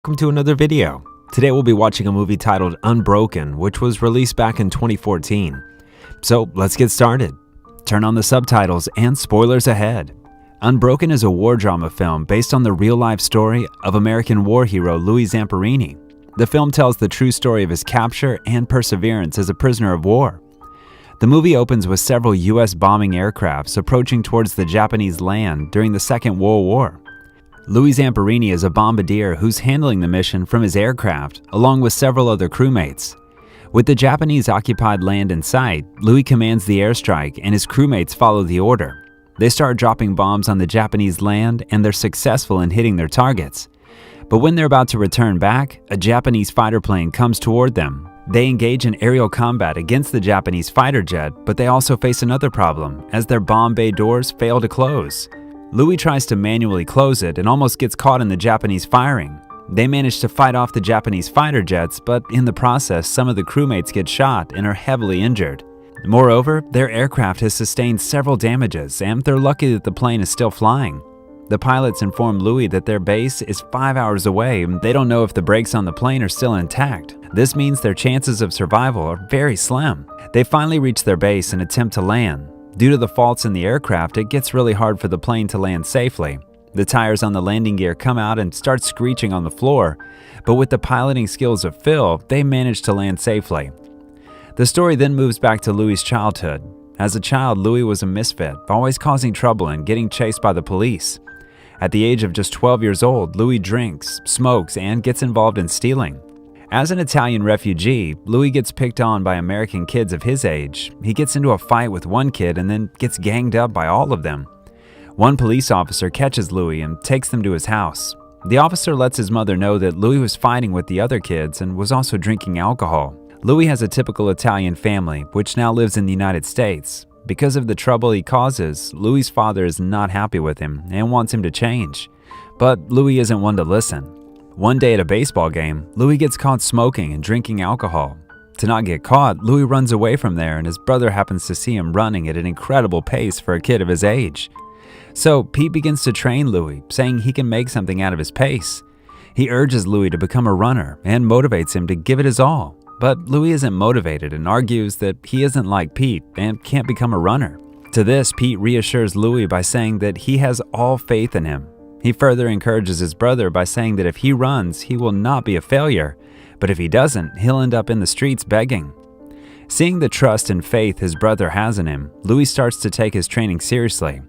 Welcome to another video. Today we'll be watching a movie titled Unbroken, which was released back in 2014. So let's get started. Turn on the subtitles and spoilers ahead. Unbroken is a war drama film based on the real-life story of American war hero Louis Zamperini. The film tells the true story of his capture and perseverance as a prisoner of war. The movie opens with several U.S. bombing aircrafts approaching towards the Japanese land during the Second World War. Louis Zamperini is a bombardier who's handling the mission from his aircraft, along with several other crewmates. With the Japanese-occupied land in sight, Louis commands the airstrike and his crewmates follow the order. They start dropping bombs on the Japanese land and they're successful in hitting their targets. But when they're about to return back, a Japanese fighter plane comes toward them. They engage in aerial combat against the Japanese fighter jet, but they also face another problem, as their bomb bay doors fail to close. Louis tries to manually close it and almost gets caught in the Japanese firing. They manage to fight off the Japanese fighter jets, but in the process, some of the crewmates get shot and are heavily injured. Moreover, their aircraft has sustained several damages, and they're lucky that the plane is still flying. The pilots inform Louis that their base is 5 hours away and they don't know if the brakes on the plane are still intact. This means their chances of survival are very slim. They finally reach their base and attempt to land. Due to the faults in the aircraft, it gets really hard for the plane to land safely. The tires on the landing gear come out and start screeching on the floor, but with the piloting skills of Phil, they manage to land safely. The story then moves back to Louis' childhood. As a child, Louis was a misfit, always causing trouble and getting chased by the police. At the age of just 12 years old, Louis drinks, smokes, and gets involved in stealing. As an Italian refugee, Louis gets picked on by American kids of his age. He gets into a fight with one kid and then gets ganged up by all of them. One police officer catches Louis and takes them to his house. The officer lets his mother know that Louis was fighting with the other kids and was also drinking alcohol. Louis has a typical Italian family, which now lives in the United States. Because of the trouble he causes, Louis' father is not happy with him and wants him to change. But Louis isn't one to listen. One day at a baseball game, Louis gets caught smoking and drinking alcohol. To not get caught, Louis runs away from there and his brother happens to see him running at an incredible pace for a kid of his age. So Pete begins to train Louis, saying he can make something out of his pace. He urges Louis to become a runner and motivates him to give it his all. But Louis isn't motivated and argues that he isn't like Pete and can't become a runner. To this, Pete reassures Louis by saying that he has all faith in him. He further encourages his brother by saying that if he runs, he will not be a failure, but if he doesn't, he'll end up in the streets begging. Seeing the trust and faith his brother has in him, Louis starts to take his training seriously.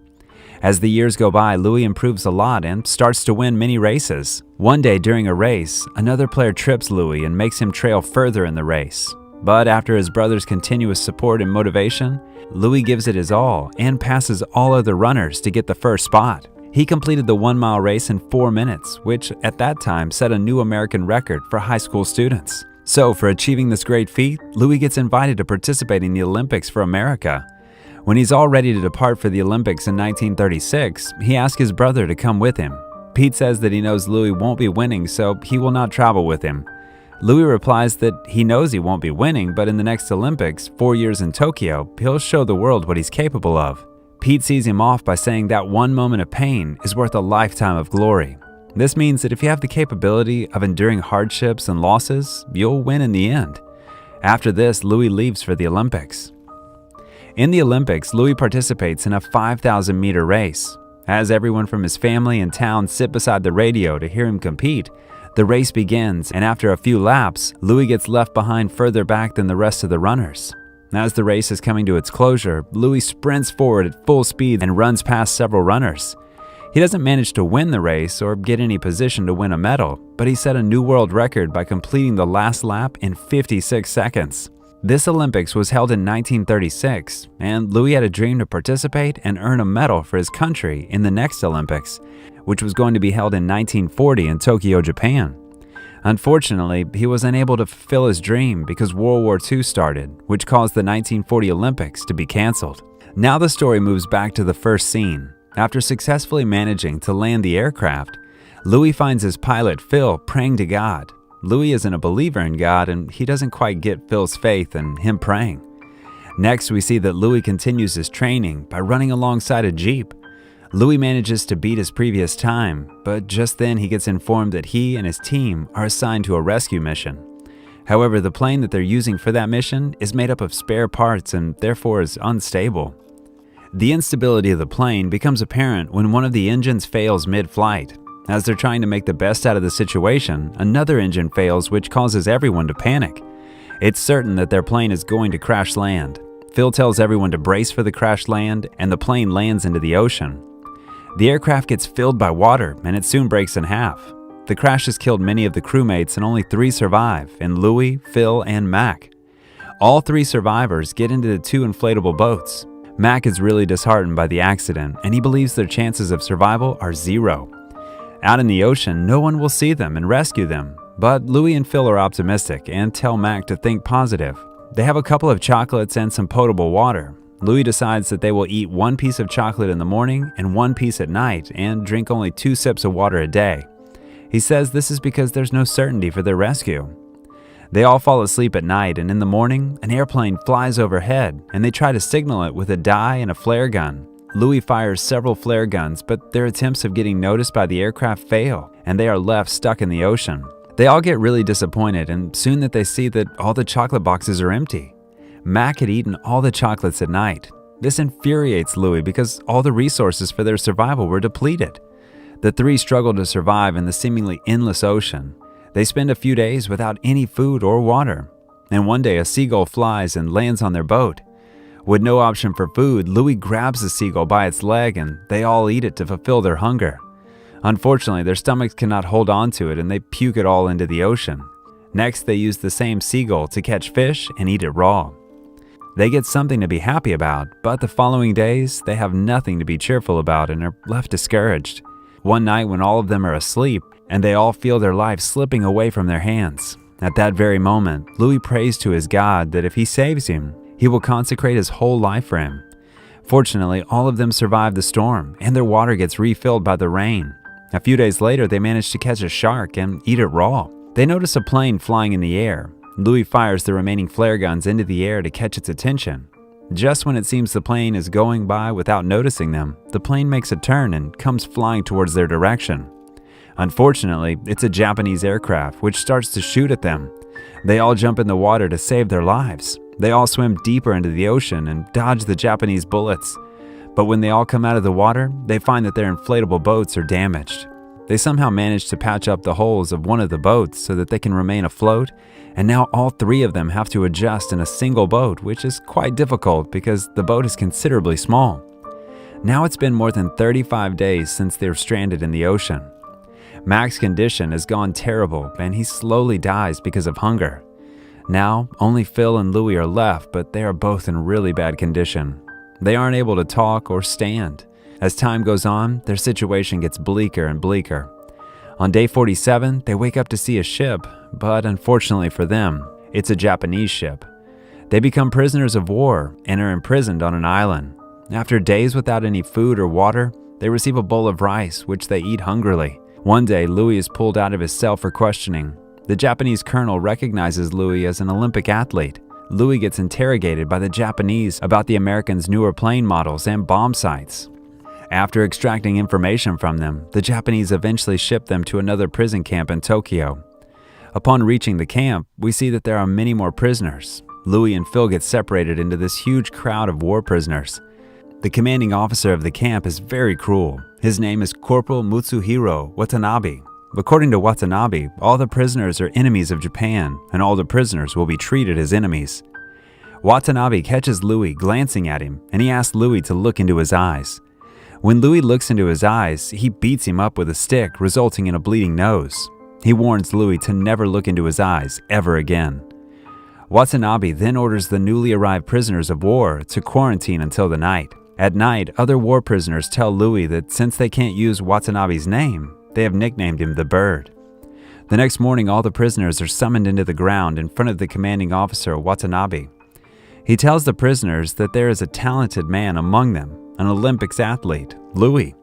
As the years go by, Louis improves a lot and starts to win many races. One day during a race, another player trips Louis and makes him trail further in the race. But after his brother's continuous support and motivation, Louis gives it his all and passes all other runners to get the first spot. He completed the 1-mile race in 4 minutes, which at that time set a new American record for high school students. So for achieving this great feat, Louis gets invited to participate in the Olympics for America. When he's all ready to depart for the Olympics in 1936, he asks his brother to come with him. Pete says that he knows Louis won't be winning, so he will not travel with him. Louis replies that he knows he won't be winning, but in the next Olympics, 4 years in Tokyo, he'll show the world what he's capable of. Pete sees him off by saying that one moment of pain is worth a lifetime of glory. This means that if you have the capability of enduring hardships and losses, you'll win in the end. After this, Louis leaves for the Olympics. In the Olympics, Louis participates in a 5,000-meter race. As everyone from his family and town sit beside the radio to hear him compete, the race begins, and after a few laps, Louis gets left behind further back than the rest of the runners. As the race is coming to its closure, Louis sprints forward at full speed and runs past several runners. He doesn't manage to win the race or get any position to win a medal, but he set a new world record by completing the last lap in 56 seconds. This Olympics was held in 1936, and Louis had a dream to participate and earn a medal for his country in the next Olympics, which was going to be held in 1940 in Tokyo, Japan. Unfortunately, he was unable to fulfill his dream because World War II started, which caused the 1940 Olympics to be canceled. Now the story moves back to the first scene. After successfully managing to land the aircraft, Louis finds his pilot, Phil, praying to God. Louis isn't a believer in God and he doesn't quite get Phil's faith and him praying. Next, we see that Louis continues his training by running alongside a Jeep. Louie manages to beat his previous time, but just then he gets informed that he and his team are assigned to a rescue mission. However, the plane that they're using for that mission is made up of spare parts and therefore is unstable. The instability of the plane becomes apparent when one of the engines fails mid-flight. As they're trying to make the best out of the situation, another engine fails, which causes everyone to panic. It's certain that their plane is going to crash land. Phil tells everyone to brace for the crash land, and the plane lands into the ocean. The aircraft gets filled by water, and it soon breaks in half. The crash has killed many of the crewmates, and only 3 survive, in Louie, Phil, and Mac. All 3 survivors get into the 2 inflatable boats. Mac is really disheartened by the accident, and he believes their chances of survival are 0. Out in the ocean, no one will see them and rescue them, but Louie and Phil are optimistic and tell Mac to think positive. They have a couple of chocolates and some potable water. Louie decides that they will eat 1 piece of chocolate in the morning and 1 piece at night and drink only 2 sips of water a day. He says this is because there's no certainty for their rescue. They all fall asleep at night, and in the morning, an airplane flies overhead and they try to signal it with a dye and a flare gun. Louie fires several flare guns, but their attempts of getting noticed by the aircraft fail, and they are left stuck in the ocean. They all get really disappointed, and soon that they see that all the chocolate boxes are empty. Mac had eaten all the chocolates at night. This infuriates Louie because all the resources for their survival were depleted. The 3 struggle to survive in the seemingly endless ocean. They spend a few days without any food or water, and one day a seagull flies and lands on their boat. With no option for food, Louie grabs the seagull by its leg and they all eat it to fulfill their hunger. Unfortunately, their stomachs cannot hold on to it and they puke it all into the ocean. Next, they use the same seagull to catch fish and eat it raw. They get something to be happy about, but the following days, they have nothing to be cheerful about and are left discouraged. One night when all of them are asleep and they all feel their lives slipping away from their hands. At that very moment, Louie prays to his God that if he saves him, he will consecrate his whole life for him. Fortunately, all of them survive the storm, and their water gets refilled by the rain. A few days later, they manage to catch a shark and eat it raw. They notice a plane flying in the air. Louie fires the remaining flare guns into the air to catch its attention. Just when it seems the plane is going by without noticing them, the plane makes a turn and comes flying towards their direction. Unfortunately, it's a Japanese aircraft which starts to shoot at them. They all jump in the water to save their lives. They all swim deeper into the ocean and dodge the Japanese bullets. But when they all come out of the water, they find that their inflatable boats are damaged. They somehow manage to patch up the holes of one of the boats so that they can remain afloat, and now all 3 of them have to adjust in a single boat, which is quite difficult because the boat is considerably small. Now it's been more than 35 days since they're stranded in the ocean. Mac's condition has gone terrible and he slowly dies because of hunger. Now, only Phil and Louie are left, but they are both in really bad condition. They aren't able to talk or stand. As time goes on, their situation gets bleaker and bleaker. On day 47, they wake up to see a ship, but unfortunately for them, it's a Japanese ship. They become prisoners of war and are imprisoned on an island. After days without any food or water, they receive a bowl of rice, which they eat hungrily. One day, Louie is pulled out of his cell for questioning. The Japanese colonel recognizes Louie as an Olympic athlete. Louie gets interrogated by the Japanese about the Americans' newer plane models and bomb sites. After extracting information from them, the Japanese eventually ship them to another prison camp in Tokyo. Upon reaching the camp, we see that there are many more prisoners. Louie and Phil get separated into this huge crowd of war prisoners. The commanding officer of the camp is very cruel. His name is Corporal Watanabe. According to Watanabe, all the prisoners are enemies of Japan, and all the prisoners will be treated as enemies. Watanabe catches Louie glancing at him, and he asks Louie to look into his eyes. When Louie looks into his eyes, he beats him up with a stick, resulting in a bleeding nose. He warns Louie to never look into his eyes ever again. Watanabe then orders the newly arrived prisoners of war to quarantine until the night. At night, other war prisoners tell Louie that since they can't use Watanabe's name, they have nicknamed him the Bird. The next morning, all the prisoners are summoned into the ground in front of the commanding officer, Watanabe. He tells the prisoners that there is a talented man among them, an Olympics athlete, Louie.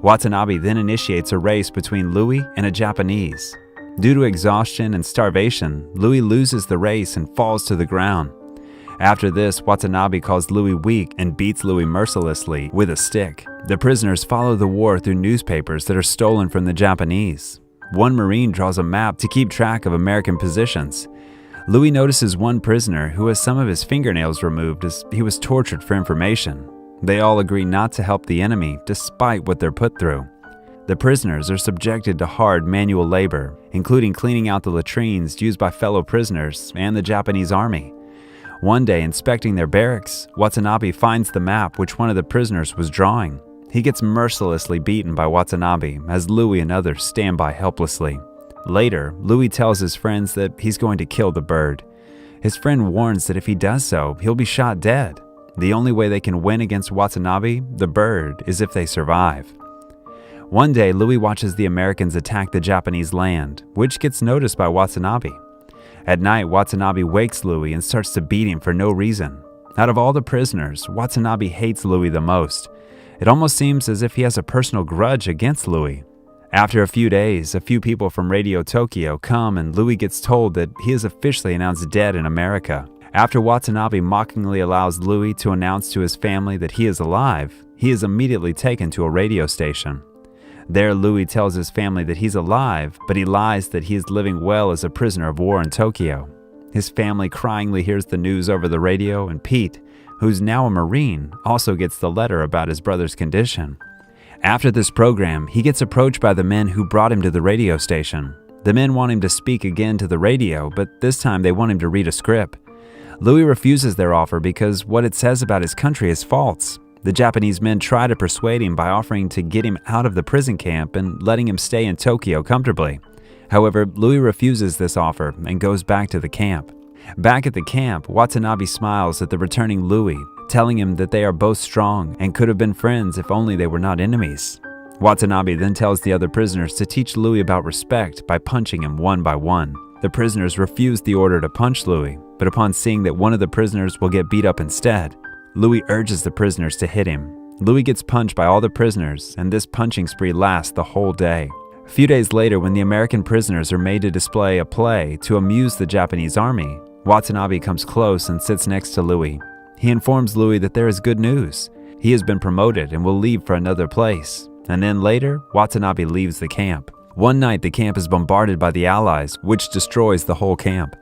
Watanabe then initiates a race between Louie and a Japanese. Due to exhaustion and starvation, Louie loses the race and falls to the ground. After this, Watanabe calls Louie weak and beats Louie mercilessly with a stick. The prisoners follow the war through newspapers that are stolen from the Japanese. One Marine draws a map to keep track of American positions. Louie notices one prisoner who has some of his fingernails removed as he was tortured for information. They all agree not to help the enemy despite what they're put through. The prisoners are subjected to hard manual labor, including cleaning out the latrines used by fellow prisoners and the Japanese army. One day, inspecting their barracks, Watanabe finds the map which one of the prisoners was drawing. He gets mercilessly beaten by Watanabe as Louie and others stand by helplessly. Later, Louie tells his friends that he's going to kill the bird. His friend warns that if he does so, he'll be shot dead. The only way they can win against Watanabe, the bird, is if they survive. One day, Louie watches the Americans attack the Japanese land, which gets noticed by Watanabe. At night, Watanabe wakes Louie and starts to beat him for no reason. Out of all the prisoners, Watanabe hates Louie the most. It almost seems as if he has a personal grudge against Louie. After a few days, a few people from Radio Tokyo come and Louie gets told that he is officially announced dead in America. After Watanabe mockingly allows Louie to announce to his family that he is alive, he is immediately taken to a radio station. There, Louie tells his family that he's alive, but he lies that he is living well as a prisoner of war in Tokyo. His family cryingly hears the news over the radio, and Pete, who's now a Marine, also gets the letter about his brother's condition. After this program, he gets approached by the men who brought him to the radio station. The men want him to speak again to the radio, but this time they want him to read a script. Louie refuses their offer because what it says about his country is false. The Japanese men try to persuade him by offering to get him out of the prison camp and letting him stay in Tokyo comfortably. However, Louie refuses this offer and goes back to the camp. Back at the camp, Watanabe smiles at the returning Louie, telling him that they are both strong and could have been friends if only they were not enemies. Watanabe then tells the other prisoners to teach Louie about respect by punching him one by one. The prisoners refuse the order to punch Louie, but upon seeing that one of the prisoners will get beat up instead, Louie urges the prisoners to hit him. Louie gets punched by all the prisoners, and this punching spree lasts the whole day. A few days later, when the American prisoners are made to display a play to amuse the Japanese army, Watanabe comes close and sits next to Louie. He informs Louie that there is good news. He has been promoted and will leave for another place. And then later, Watanabe leaves the camp. One night, the camp is bombarded by the Allies, which destroys the whole camp.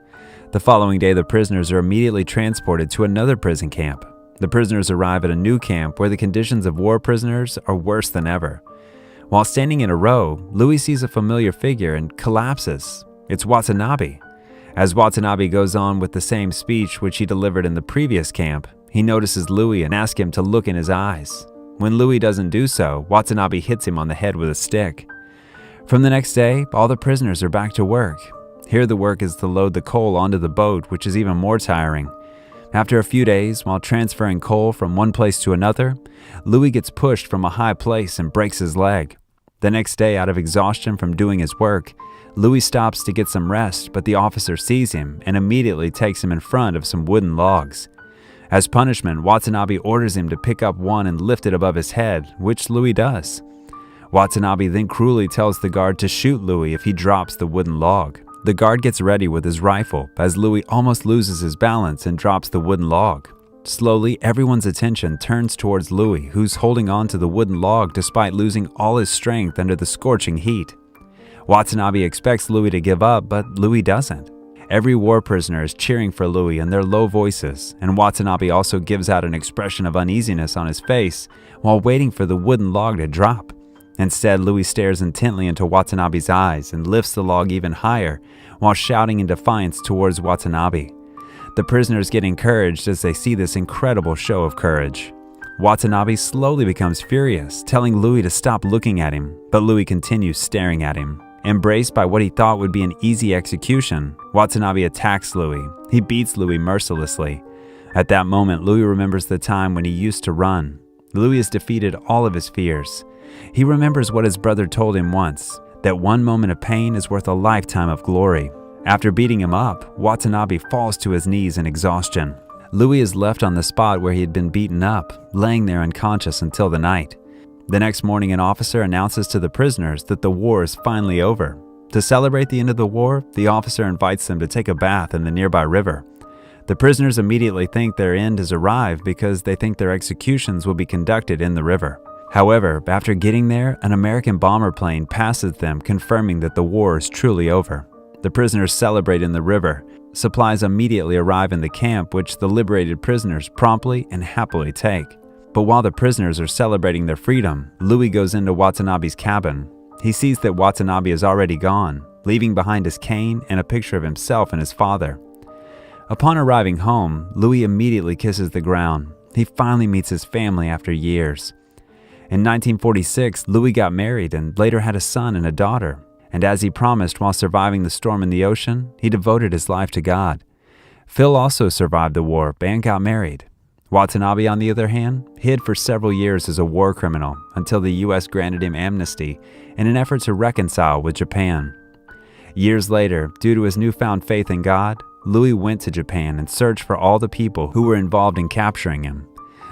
The following day, the prisoners are immediately transported to another prison camp. The prisoners arrive at a new camp where the conditions of war prisoners are worse than ever. While standing in a row, Louie sees a familiar figure and collapses. It's Watanabe. As Watanabe goes on with the same speech which he delivered in the previous camp, he notices Louie and asks him to look in his eyes. When Louie doesn't do so, Watanabe hits him on the head with a stick. From the next day, all the prisoners are back to work. Here the work is to load the coal onto the boat, which is even more tiring. After a few days, while transferring coal from one place to another, Louie gets pushed from a high place and breaks his leg. The next day, out of exhaustion from doing his work, Louie stops to get some rest, but the officer sees him and immediately takes him in front of some wooden logs. As punishment, Watanabe orders him to pick up one and lift it above his head, which Louie does. Watanabe then cruelly tells the guard to shoot Louie if he drops the wooden log. The guard gets ready with his rifle as Louie almost loses his balance and drops the wooden log. Slowly, everyone's attention turns towards Louie, who's holding on to the wooden log despite losing all his strength under the scorching heat. Watanabe expects Louie to give up, but Louie doesn't. Every war prisoner is cheering for Louie in their low voices, and Watanabe also gives out an expression of uneasiness on his face while waiting for the wooden log to drop. Instead, Louie stares intently into Watanabe's eyes and lifts the log even higher while shouting in defiance towards Watanabe. The prisoners get encouraged as they see this incredible show of courage. Watanabe slowly becomes furious, telling Louie to stop looking at him, but Louie continues staring at him. Embraced by what he thought would be an easy execution, Watanabe attacks Louie. He beats Louie mercilessly. At that moment, Louie remembers the time when he used to run. Louie has defeated all of his fears. He remembers what his brother told him once, that one moment of pain is worth a lifetime of glory. After beating him up, Watanabe falls to his knees in exhaustion. Louie is left on the spot where he had been beaten up, laying there unconscious until the night. The next morning, an officer announces to the prisoners that the war is finally over. To celebrate the end of the war, the officer invites them to take a bath in the nearby river. The prisoners immediately think their end has arrived because they think their executions will be conducted in the river. However, after getting there, an American bomber plane passes them, confirming that the war is truly over. The prisoners celebrate in the river. Supplies immediately arrive in the camp, which the liberated prisoners promptly and happily take. But while the prisoners are celebrating their freedom, Louie goes into Watanabe's cabin. He sees that Watanabe is already gone, leaving behind his cane and a picture of himself and his father. Upon arriving home, Louie immediately kisses the ground. He finally meets his family after years. In 1946, Louie got married and later had a son and a daughter. And as he promised while surviving the storm in the ocean, he devoted his life to God. Phil also survived the war and got married. Watanabe, on the other hand, hid for several years as a war criminal until the U.S. granted him amnesty in an effort to reconcile with Japan. Years later, due to his newfound faith in God, Louie went to Japan and searched for all the people who were involved in capturing him.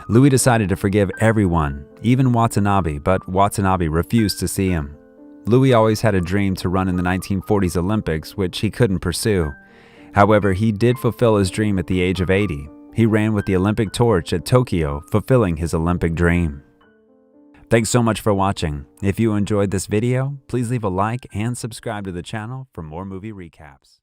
Louie decided to forgive everyone, even Watanabe, but Watanabe refused to see him. Louie always had a dream to run in the 1940s Olympics, which he couldn't pursue. However, he did fulfill his dream at the age of 80. He ran with the Olympic torch at Tokyo, fulfilling his Olympic dream. Thanks so much for watching. If you enjoyed this video, please leave a like and subscribe to the channel for more movie recaps.